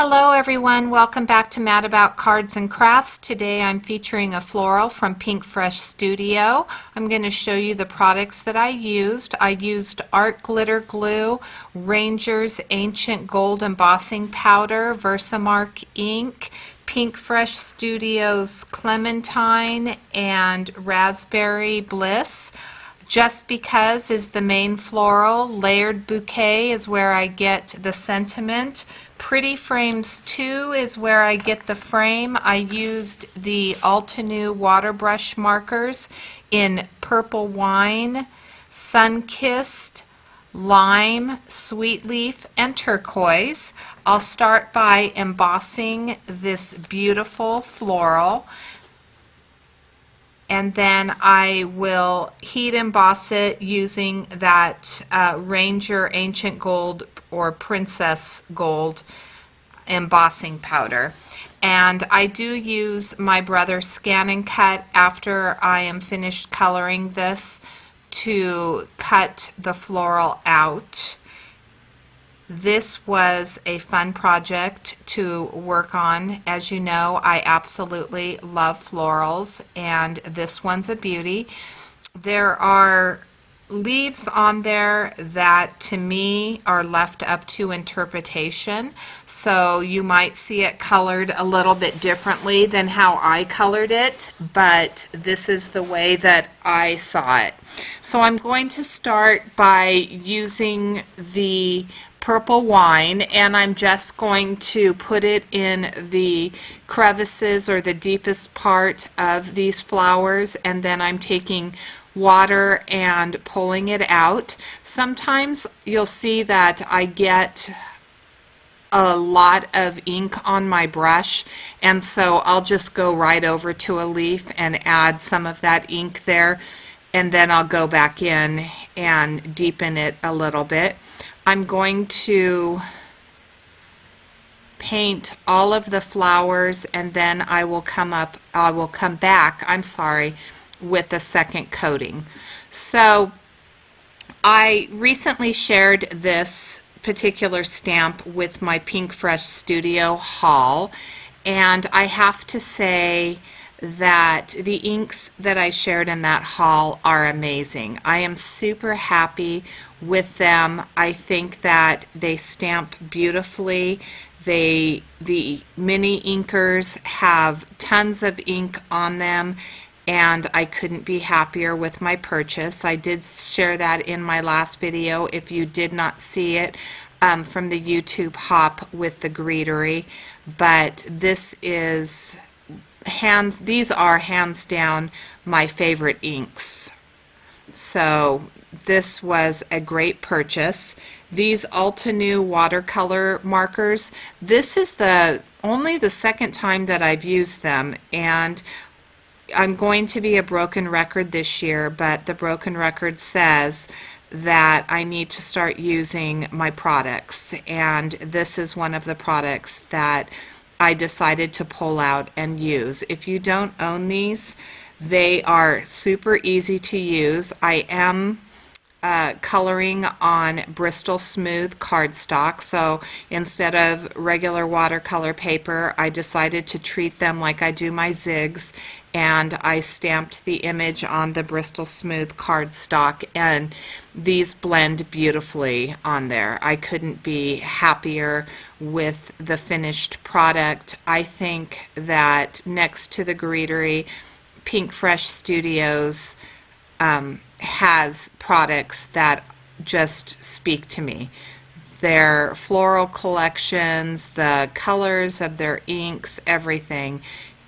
Hello everyone, welcome back to Mad About Cards and Crafts. Today I'm featuring a floral from Pink Fresh Studio. I'm going to show you the products that I used. I used Art Glitter Glue, Ranger's Ancient Gold Embossing Powder, Versamark Ink, Pink Fresh Studios Clementine, and Raspberry Bliss. Just Because is the main floral. Layered Bouquet is where I get the sentiment. Pretty Frames 2 is where I get the frame. I used the Altenew water brush markers in Purple Wine, Sun-Kissed, Lime, Sweet Leaf, and Turquoise. I'll start by embossing this beautiful floral, and then I will heat emboss it using that Ranger Ancient Gold or Princess Gold embossing powder. And I do use my brother's Scan and Cut after I am finished coloring this to cut the floral out. This was a fun project to work on. As you know, I absolutely love florals, and this one's a beauty. There are leaves on there that to me are left up to interpretation, so you might see it colored a little bit differently than how I colored it, but this is the way that I saw it. So I'm going to start by using the Purple Wine, and I'm just going to put it in the crevices or the deepest part of these flowers, and then I'm taking water and pulling it out. Sometimes you'll see that I get a lot of ink on my brush, and so I'll just go right over to a leaf and add some of that ink there, and then I'll go back in and deepen it a little bit. I'm going to paint all of the flowers, and then I will come back, with a second coating. So I recently shared this particular stamp with my Pink Fresh Studio haul, and I have to say that the inks that I shared in that haul are amazing. I am super happy with them. I think that they stamp beautifully. The mini inkers have tons of ink on them, and I couldn't be happier with my purchase. I did share that in my last video if you did not see it from the YouTube hop with the greetery, but these are hands down my favorite inks. So this was a great purchase. These Altenew watercolor markers, this is only the second time that I've used them, and I'm going to be a broken record this year, but the broken record says that I need to start using my products, and this is one of the products that I decided to pull out and use. If you don't own these, they are super easy to use. I am coloring on Bristol Smooth cardstock, so instead of regular watercolor paper, I decided to treat them like I do my zigs, and I stamped the image on the Bristol Smooth cardstock, and these blend beautifully on there. I couldn't be happier with the finished product. I think that next to the greetery, Pink Fresh Studios has products that just speak to me. Their floral collections, the colors of their inks, everything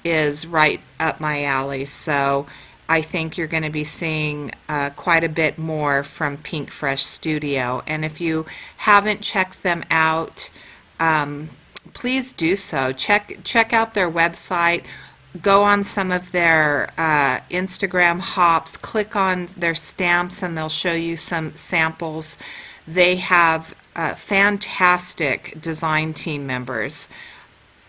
is right up my alley. So I think you're going to be seeing quite a bit more from Pink Fresh Studio. And if you haven't checked them out, please do so. Check out their website. Go on some of their Instagram hops, click on their stamps, and they'll show you some samples. They have fantastic design team members.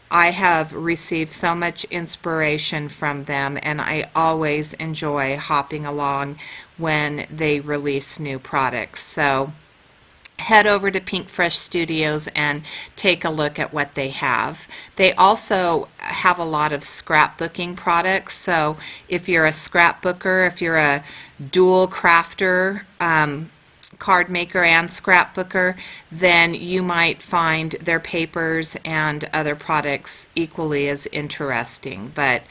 I have received so much inspiration from them, and I always enjoy hopping along when they release new products. So head over to Pink Fresh Studios and take a look at what they have. They also have a lot of scrapbooking products, so if you're a scrapbooker, if you're a dual crafter, card maker and scrapbooker, then you might find their papers and other products equally as interesting. But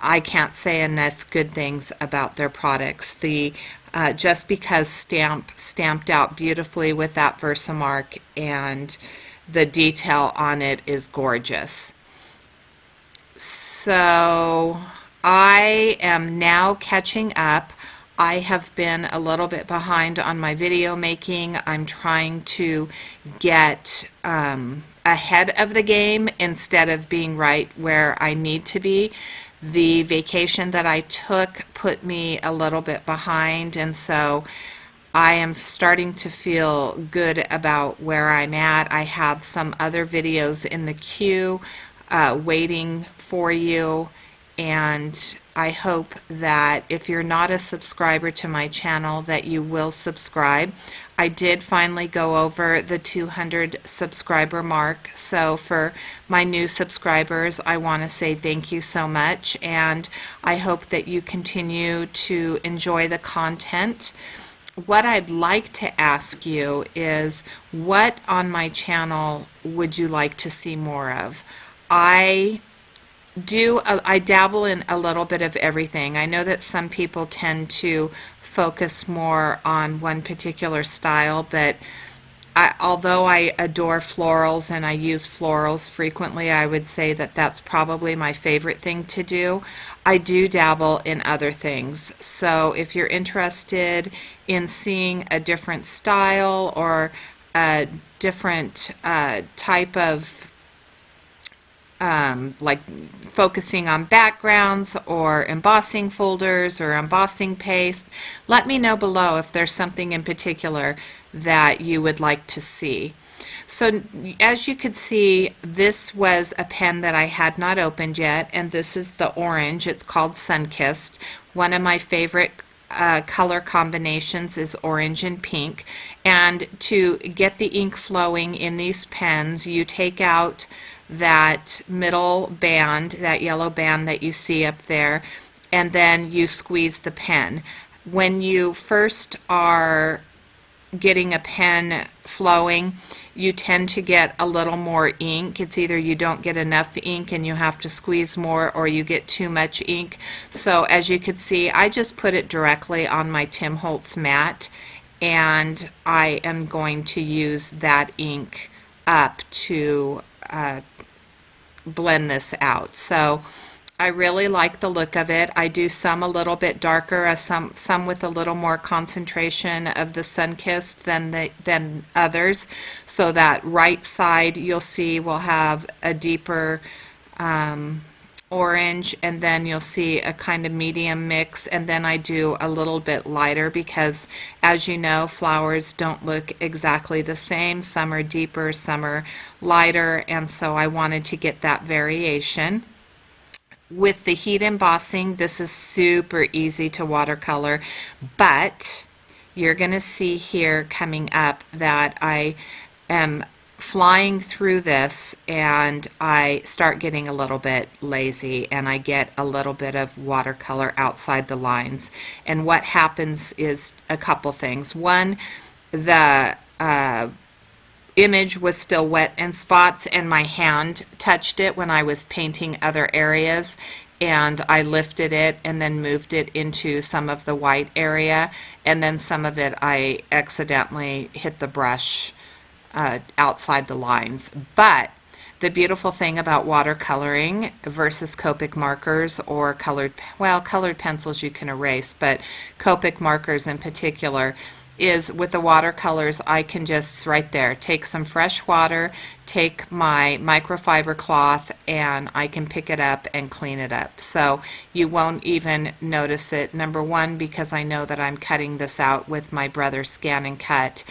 I can't say enough good things about their products. The just because stamped out beautifully with that Versamark, and the detail on it is gorgeous. So I am now catching up. I have been a little bit behind on my video making. I'm trying to get ahead of the game instead of being right where I need to be. The vacation that I took put me a little bit behind, and so I am starting to feel good about where I'm at. I have some other videos in the queue waiting for you, and I hope that if you're not a subscriber to my channel that you will subscribe. I did finally go over the 200 subscriber mark, so for my new subscribers I want to say thank you so much, and I hope that you continue to enjoy the content. What I'd like to ask you is, what on my channel would you like to see more of? I dabble in a little bit of everything. I know that some people tend to focus more on one particular style, but although I adore florals and I use florals frequently, I would say that that's probably my favorite thing to do. I do dabble in other things. So if you're interested in seeing a different style or a different type of like focusing on backgrounds or embossing folders or embossing paste, let me know below if there's something in particular that you would like to see. So as you could see, this was a pen that I had not opened yet, and this is the orange. It's called Sunkissed. One of my favorite color combinations is orange and pink, and to get the ink flowing in these pens, you take out that middle band, that yellow band that you see up there, and then you squeeze the pen. When you first are getting a pen flowing, you tend to get a little more ink. It's either you don't get enough ink and you have to squeeze more, or you get too much ink. So as you can see, I just put it directly on my Tim Holtz mat, and I am going to use that ink up to blend this out. So I really like the look of it. I do some a little bit darker, some with a little more concentration of the Sunkissed than others. So that right side you'll see will have a deeper orange, and then you'll see a kind of medium mix, and then I do a little bit lighter because, as you know, flowers don't look exactly the same. Some are deeper, some are lighter, and so I wanted to get that variation. With the heat embossing, this is super easy to watercolor, but you're going to see here coming up that I am flying through this and I start getting a little bit lazy and I get a little bit of watercolor outside the lines. And what happens is a couple things. One, the image was still wet in spots and my hand touched it when I was painting other areas, and I lifted it and then moved it into some of the white area, and then some of it I accidentally hit the brush outside the lines. But the beautiful thing about watercoloring versus Copic markers or colored pencils you can erase, but Copic markers in particular, is with the watercolors I can just right there take some fresh water, take my microfiber cloth, and I can pick it up and clean it up. So you won't even notice it. Number one, because I know that I'm cutting this out with my brother's Scan and Cut,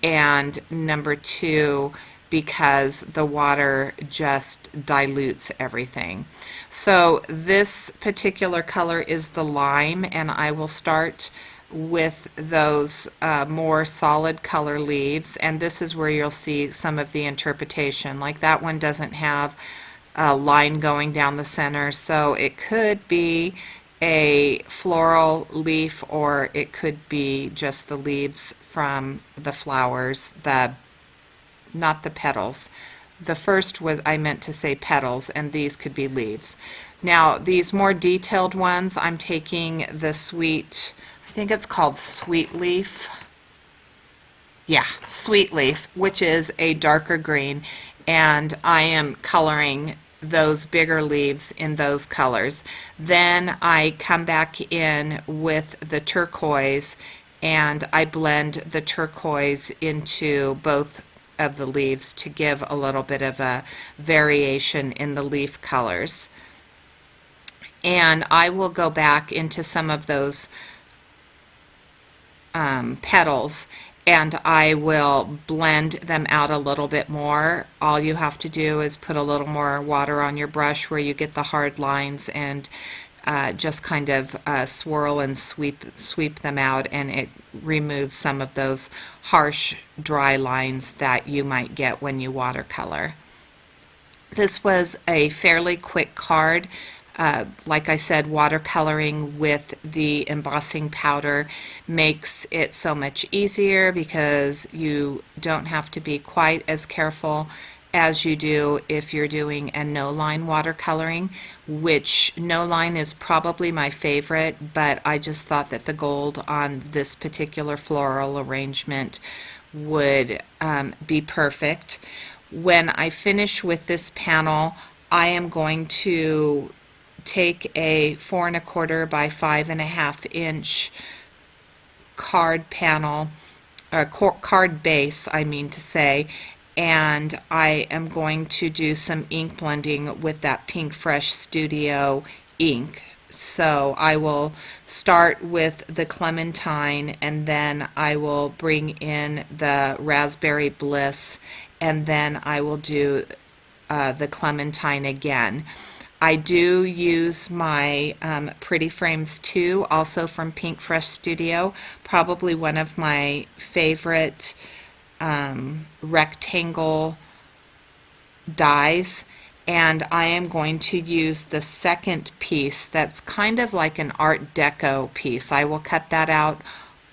and number two, because the water just dilutes everything. So this particular color is the lime, and I will start with those more solid color leaves, and this is where you'll see some of the interpretation. Like that one doesn't have a line going down the center, so it could be a floral leaf, or it could be just the leaves from the flowers, not the petals. The first was, I meant to say petals, and these could be leaves. Now these more detailed ones, I'm taking the sweet, I think it's called Sweet Leaf. Yeah, Sweet Leaf, which is a darker green, and I am coloring those bigger leaves in those colors. Then I come back in with the turquoise, and I blend the turquoise into both of the leaves to give a little bit of a variation in the leaf colors. And I will go back into some of those petals, and I will blend them out a little bit more. All you have to do is put a little more water on your brush where you get the hard lines, and just kind of swirl and sweep them out, and it removes some of those harsh dry lines that you might get when you watercolor. This was a fairly quick card. Like I said, watercoloring with the embossing powder makes it so much easier because you don't have to be quite as careful as you do if you're doing a no-line watercoloring, which no-line is probably my favorite, but I just thought that the gold on this particular floral arrangement would be perfect. When I finish with this panel, I am going to take a 4 1/4 by 5 1/2 inch card panel, or card base, I mean to say, and I am going to do some ink blending with that Pink Fresh Studio ink. So I will start with the Clementine, and then I will bring in the Raspberry Bliss, and then I will do the Clementine again. I do use my Pretty Frames 2, also from Pink Fresh Studio, probably one of my favorite rectangle dies, and I am going to use the second piece that's kind of like an Art Deco piece. I will cut that out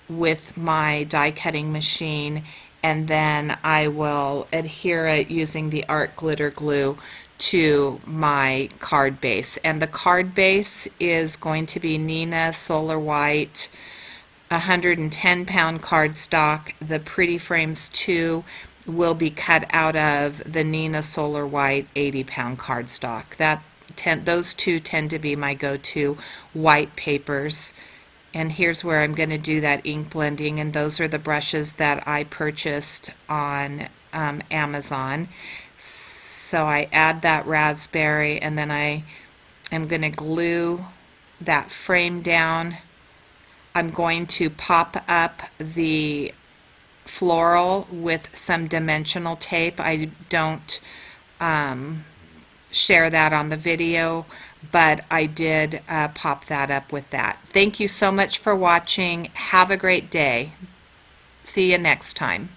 with my die cutting machine, and then I will adhere it using the Art Glitter Glue to my card base. And the card base is going to be Neenah Solar White 110-pound cardstock. The Pretty Frames 2 will be cut out of the Neenah Solar White 80-pound cardstock. Those two tend to be my go-to white papers. And here's where I'm going to do that ink blending, and those are the brushes that I purchased on Amazon. So I add that raspberry, and then I am going to glue that frame down. I'm going to pop up the floral with some dimensional tape. I don't share that on the video, but I did pop that up with that. Thank you so much for watching. Have a great day. See you next time.